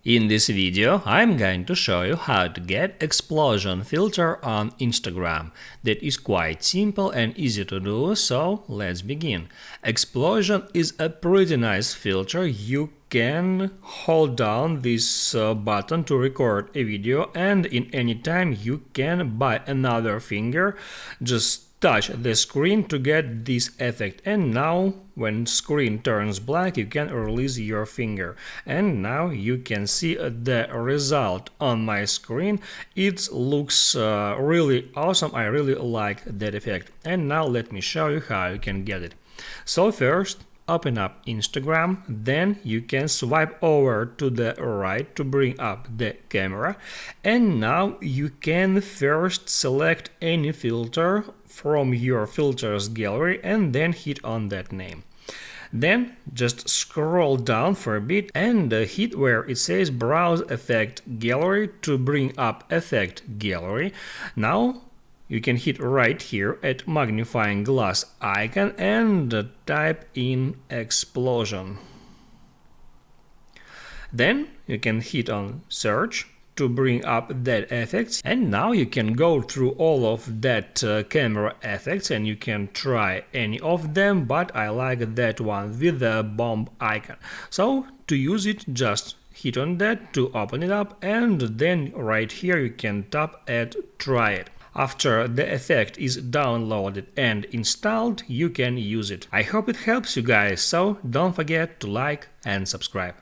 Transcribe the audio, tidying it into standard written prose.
In this video, I'm going to show you how to get explosion filter on Instagram. That is quite simple and easy to do, so let's begin. Explosion is a pretty nice filter. You can hold down this button to record a video, and in any time you can by another finger just touch the screen to get this effect. And now when screen turns black, you can release your finger, and now you can see the result on my screen. It looks really awesome. I really like that effect. And now let me show you how you can get it. So first, open up Instagram, then you can swipe over to the right to bring up the camera, and now you can first select any filter from your filters gallery and then hit on that name. Then just scroll down for a bit and hit where it says browse effect gallery to bring up effect gallery. Now you can hit right here at magnifying glass icon and type in explosion. Then you can hit on search to bring up that effects, and now you can go through all of that camera effects and you can try any of them, but I like that one with the bomb icon. So to use it, just hit on that to open it up, and then right here you can tap at try it. After the effect is downloaded and installed, you can use it. I hope it helps you guys, so don't forget to like and subscribe.